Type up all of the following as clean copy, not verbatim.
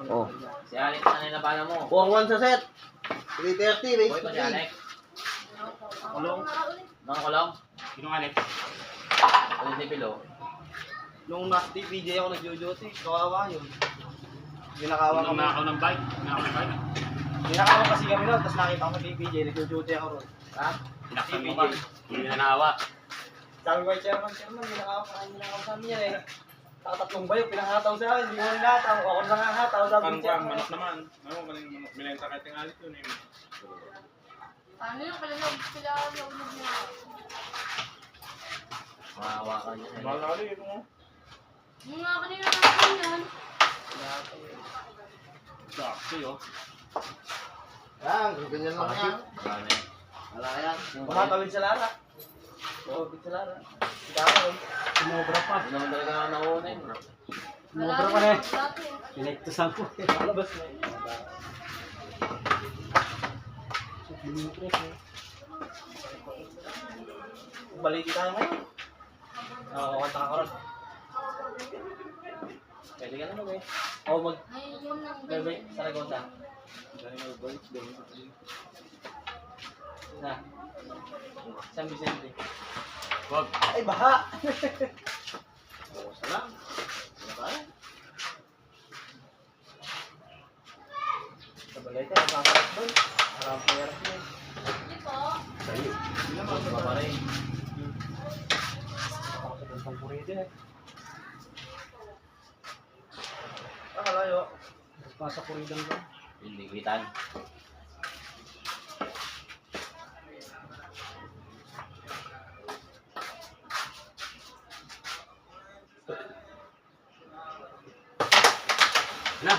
Oh. Si Alex, ano yung nabala mo? 4-1 sa set. 330, race Boy to pa si Alex. Kulong. Mga kulong. Sinong Alex? Ano si Pilo? Nung nasty PJ ako nag-duty, kawawa yun. Ginakawa Sinong kami. nakakaw ng bike? Nakakaw ng bike? Ginakawa kasi kami nun, tapos nakita ko kay PJ, nag-duty ako ron. Ha? Sinaksan mo ba? Hindi na naawa. Sabi ko kay chairman, ginakawa sa amin yan eh. Tatlong bayo, pinangataw sa akin, hindi ko nilataw. Ako na nangataw, sabi Parang ko chairman. manok naman. Ano, maling manok. Binenta kahit yung alit yun eh. Ano yung kalalag sila sa unog niya? Maawa ka niya. Mahal ito mo. Yung nga kanina natin yan. Sakto yun. Yan, ganyan lang yan. Marami. Wala yan. Kumatawid sa Lara. Kumatawid sa Lara. Dahil, Sumobra pa. Hindi naman talaga ako nauna yun. Sumobra pa na eh. Pinagtusan ko. malabas na yun. Baliti tayo ngayon. Oo, kanta ka ron. Pwede ka naman eh. Ako Ay, yun lang. mag-bebe sa Lagosa. Na. San Vicente. Wag. Ay, baha! Oo, salam. Ano tayo? Sa balay tayo, nakakarap doon. Harap ko yarap yun. Hindi po. Hindi naman, Iba pa rin. ako sa gantong puri din eh. Kalayo. Pasok ko rin doon ba? Hindi kitan. Na.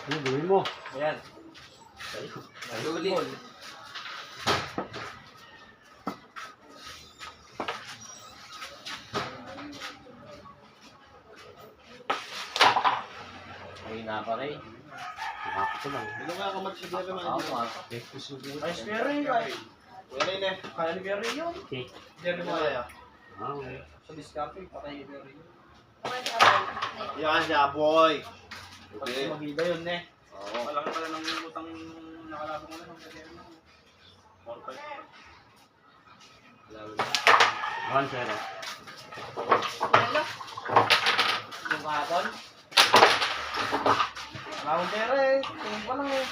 Ano gawin mo? Ayan. Ulit. Ay, na pa rin. Nakakito lang. Ano nga ka mag-siguro man? Ako nga. Ay, Sperry, ay. Wala yun eh. Kaya ni Berry yun. Okay. Diyan mo kaya. Ah, okay. Sa Discovery, patay ni Berry yun. Okay, okay. Yan siya, boy. Pag Okay. magida yun eh. Oo. Malaki pala ng utang nakalaban ko na ng kanya. 4-5. One zero. Hello? Yung kahapon. Maraming pera eh. Tingin pa lang eh.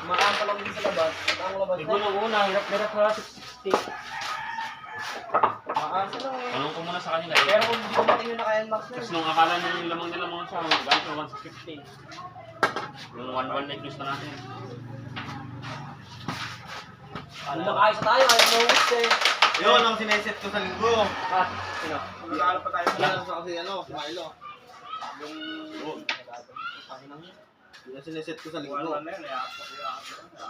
Makaan pa lang din sa labas. Ang labas Ikaw na. nung una, hirap-hirap ha, 660. Makaan lang eh. Tanong ko muna sa kanila eh. Pero kung hindi ko mating yung naka-NMAX na Tapos yun. nung akala nyo yung lamang nila mga sa gamit ko 115. Yung 1-1 na juice na natin. Ano nakaisa tayo, ayaw mo gusto eh. Yun ang sineset ko sa linggo. Ah, sino? Mag-aalap pa tayo sa Yan sa kasi ano, Milo. Yung Yun ang sineset ko sa 1-1 linggo. na yun.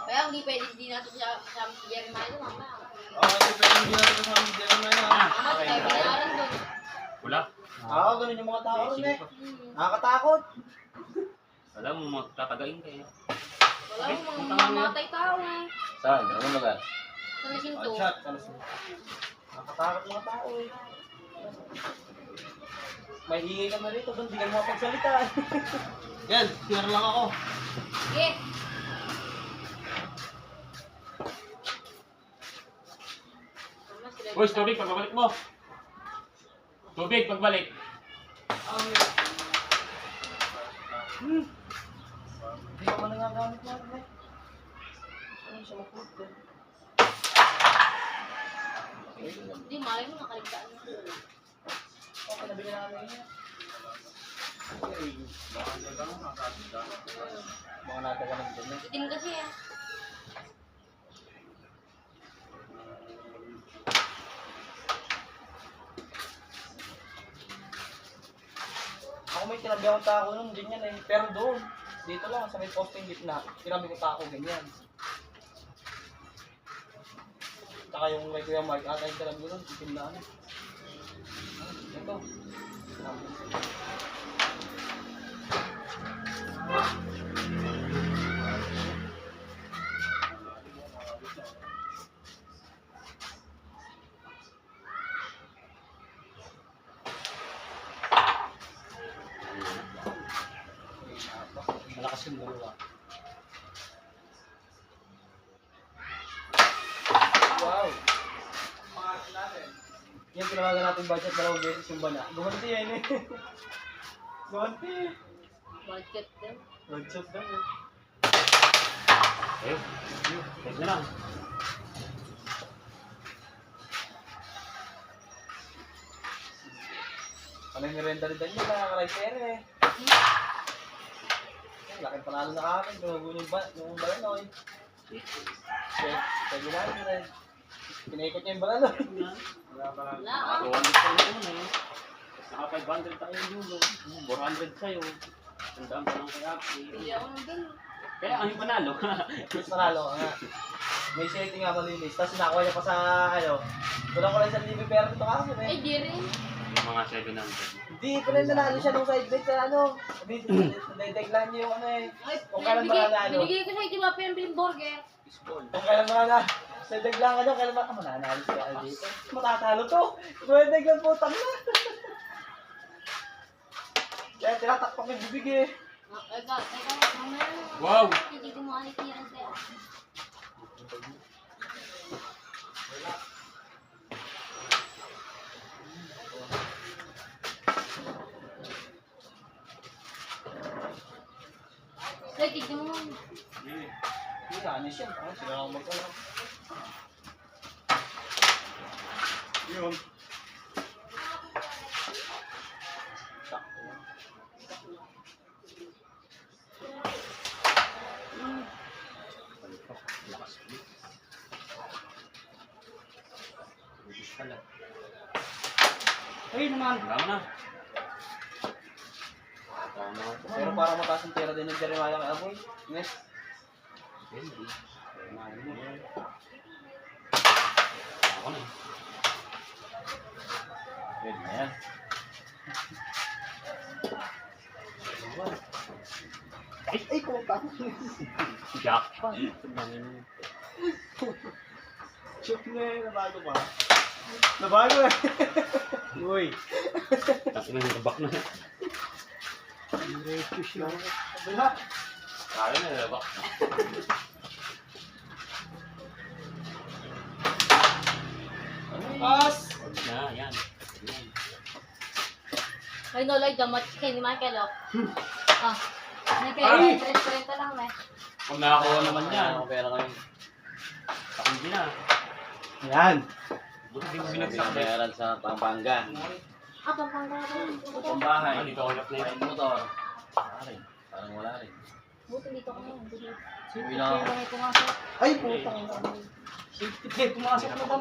Kaya hindi pwede din natin siya kasama si Jeremiah mamaya. Oo, kasi pwede hindi natin kasama si Jeremy na. Mama, tayo binayaran doon. Wala. Oo, ganun yung mga tao rin eh. Nakakatakot. Alam mo, magtatagain kayo. Wala mo, mga mamatay tao eh. Saan? Anong lugar? Sa Lisinto. Shot, nakakatakot mga tao eh. May hingay ka na rito, doon di ka mapagsalita. Yan, share lang ako. Sige. Boys, tubig pagbalik mo. Tubig pagbalik. Hindi ko man nangagamit na rin eh. Ano siya maputo? Hindi, malay mo nakaligtaan na. Okay, nabigyan namin yan. Mga nataga ng dyan eh. Itim kasi ah. Ako may tinabi akong tako nun, ganyan eh. Pero doon, dito lang, sa may posting gitna, tinabi ko tako ganyan. Saka yung may Kuya Mark, ata yung tinabi nun, titim na ano. Ito. Malakas Malakas yung dalawa. Wow! Yan, tinawagan natin budget 2 beses yung bana. Gumanti yan eh. Gumanti. Budget din. Budget daw eh. Ayun. Ayun na lang. Ano yung renta rin niya, nakakaraysere eh. Laking panalo na akin, gumugun yung balanoy. Pwede na rin. Pinaikot niya yung balanoy. Wala pa lang. Wala ah. 200 tayo naman eh. Naka 500 tayo yung dulo. 400 sa'yo. Tandaan pa lang kaya. Hindi ako nandun. Kaya ang panalo. Mas panalo ka nga. May setting nga malinis. Tapos nakuha niya pa sa ano. Kulang ko lang isang libre pera dito kasi Ay, eh. di rin. Yung mga 700. Hindi, pa rin nanalo siya nung side bet sa ano. Hindi, nadeglan niya yung ano eh. Ay, Kung kailan mananalo. binigay ko sa itima pa yung burger. Kung kailan mananalo. Sa deglan ka dyan, kailan ka mananalo siya dito. Matatalo to. Kung deglan putang na. Kaya tinatakpak yung bibig eh. Eka, mamaya na. Wow! Hindi ko makalikiran sa'yo. Ay, tignan mo. Hindi, anis yan. Sila lang magkalang. Yun. Ay naman. Wala na. Pero parang mataas ang tira din ng Jeremiah kay Aboy. Yes. Hindi. Ako na. Pwede na yan. Ay, puta. Jackpot. Shoot na eh, nabago pa. Nabago eh. Uy. Tapos na yung tabak na. Bila. Kaya na, diba? Pas. Na, yan. Ay, no, like, damat kay ni Michael, oh. Ah. Ay! Nagkaya, 30 lang, eh. Kung nakakuha naman yan. Ako pera ngayon. Hindi na. Yan. Buti mo Sabi binagsak ng na. bayaran sa Pampanga. Ah, pampanga ko. Pambahay. Ah, dito ako na play. May motor. Wala rin. Parang wala rin. Buti dito ko ngayon. Buti. Sabi lang. Kaya may pumasok. Ay, putang. Safety plate, pumasok na ba?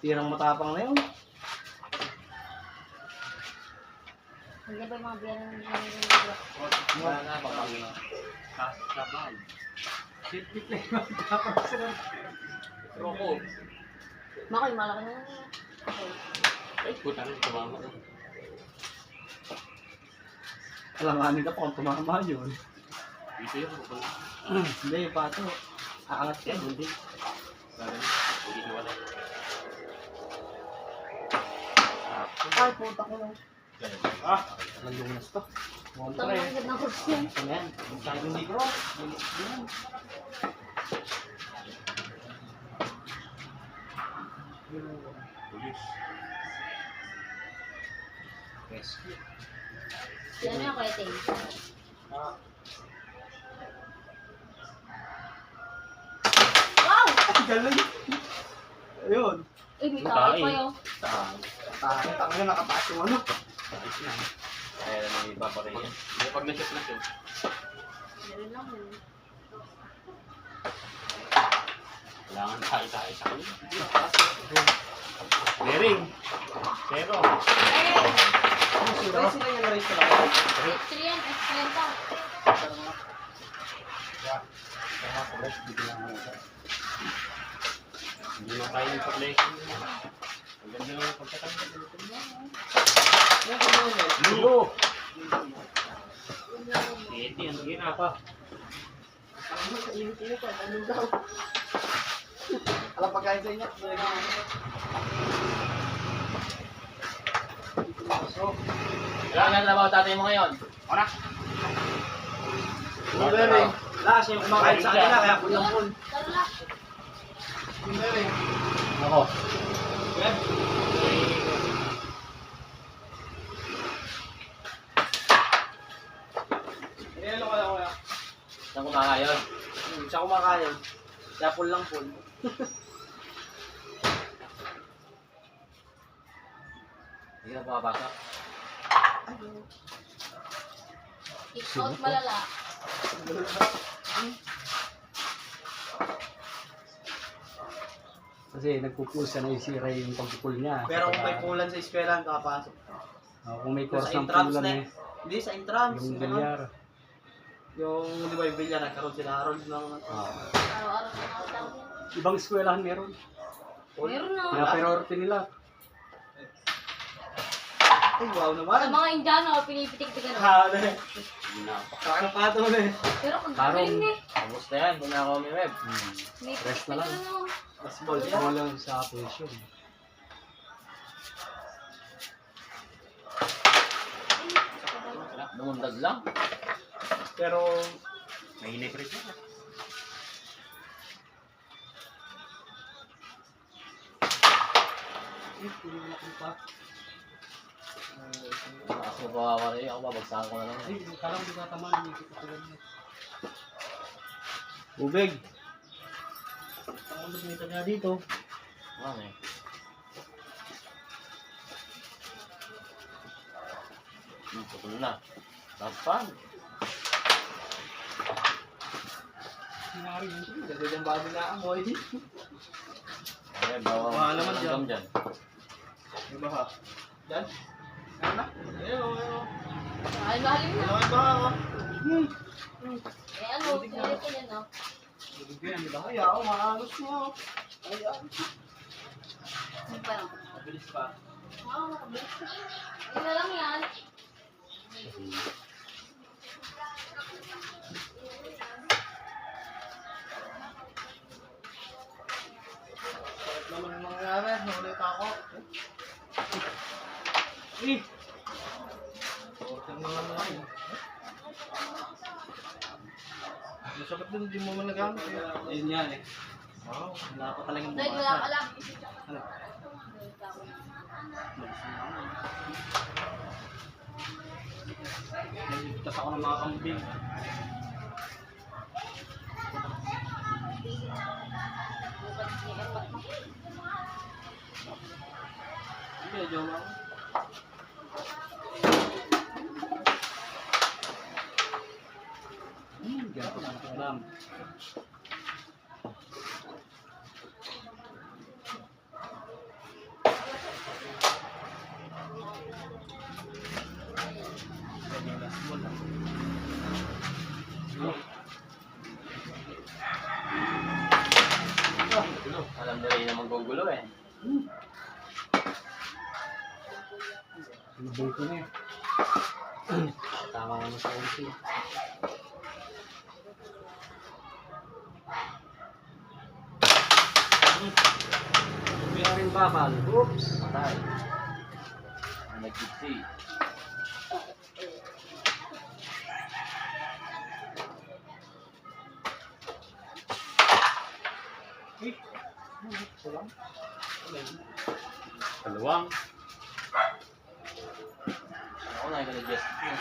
Tirang matapang na yun. Hindi ba yung mga biyaran ng Wala na, Pampanga. Kasabay. Safety plate, matapang sila. Roko. Makoy, malaki na lang. Okay. Ay, puta rin. Tumama na. Alanganin ka pa kung tumama yun. Dito yun. Pupunta. Hindi, pato. Aangat ka. Yan, hindi. Hindi hiwalay. Ay, puta ko lang. Ah! Anong lunas to? Tama Montre. ang ganda ng kursi yan. Ano yan? Masyado hindi ko. Yan. Pulis. Rescue. Yan yung kaya tayo. Ah. Wow! Galing. Ayun. Uy, may tao pa yun. Takot ako na nakataas yung ano. Ayos na. Kaya na may ipaparay yan. Hindi, pag na-shot na siya. Meron lang yun. Kailangan tayo sa kanila. Bearing. Zero. Sila sila yung race ko lang. X3 yan, X30. Hindi na tayo yung pag-lesson. Ang ganda naman pagkatanggal. Lulo! Eti, ang gina pa. Alam pagkain sa inyo. Kailangan na trabaho tatay mo ngayon. Ona! Blueberry. Lakas yung kumakain sa kanila, kaya full ng full. Tarla. Blueberry. Ako. Web. Inelo ko lang kuya. Saan kumakayon? Siya kumakain. Kaya full lang full. Hindi na pumapasok. Kick out malala. Kasi nagpupulsa na isira yung pagpupul niya. Pero kung may pulan sa eskwelahan, kakapasok. Kung may course Sa ng intrams pulan na eh. Hindi, sa intrams. Yung Yung, bilyar. yung di ba yung bilyar, nagkaroon sila Harold ng... Araw-araw na ako tawag. Ibang eskwelahan meron. Meron na. Kaya priority nila. Ay, wow Sa naman. mga Indiano, pinipitik-tikan ako. Ha, ne. Saka ng pato na eh. Pero kung Parang- galing eh. Tapos na yan, kung na ako may web. May Rest na lang. ano. Baseball Ito yan. lang sa position. Lumundag lang. Pero, Mahinay pa rin siya. Taas mo kawawa rin ako, babagsakan ko na lang. Ay, parang di tatamaan yung kikukulan niya. bubig. Ang lumita niya dito. Ano eh. Putol na. Tapan. Sinari yun. Ganda yung bago na amoy. Okay, bawang Mahal naman langgam dyan. Yung baha. Yan. Ano na? Ayun, ayun. Mahal-mahalin na. Ano yung baha ko? Eh ano, pinilit ko yan no. Yan, di ba? Ay, ako, maayos mo. Ay, Hindi pa lang. mabilis pa. Oo, mabilis na. Ayun na lang yan. Bakit naman yung nangyari? Nakulit ako. Eh! Order na naman ako. Masakit din, hindi mo man nagamit. Yun yan eh. Wow, wala pa talagang Dahil wala ka lang. Ano? Nagligtas ako ng mga kambing. Hindi, jowa ko. Ganito na alam. Alam na rin na magugulo eh. Sinubay ko na eh. Tama naman sa ulti. Kaya rin bakal. Oops. Patay. Nag-kitsi. Kaluwang. Ako na yung just mo.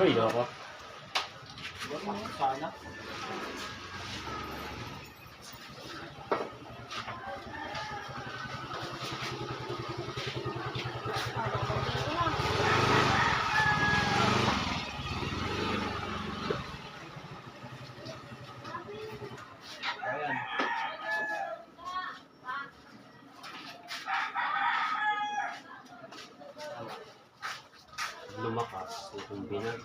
Uy, loko. Sana. Ayan. Lumakas. Itong binag.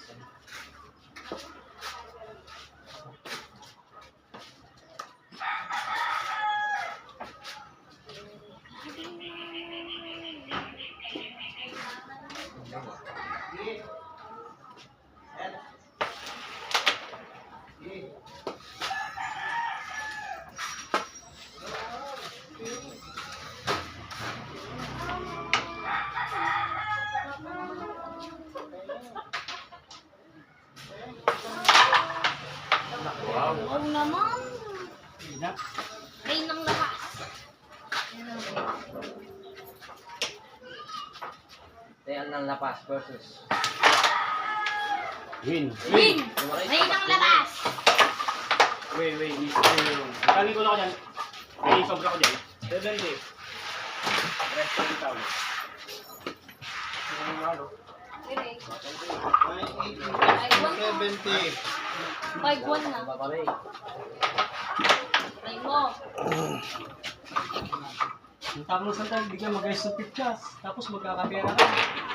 ng lapas versus. Win. Win! May ng labas! Wait. Kaling ko na ako dyan. May sobra ko dyan. 70. Rest ko yung tawag. Dire. 70. 5-1 na. Papare. Try mo. Ang tamang sandal, bigyan mag-ayos ng pictures. Tapos magkakapera ka.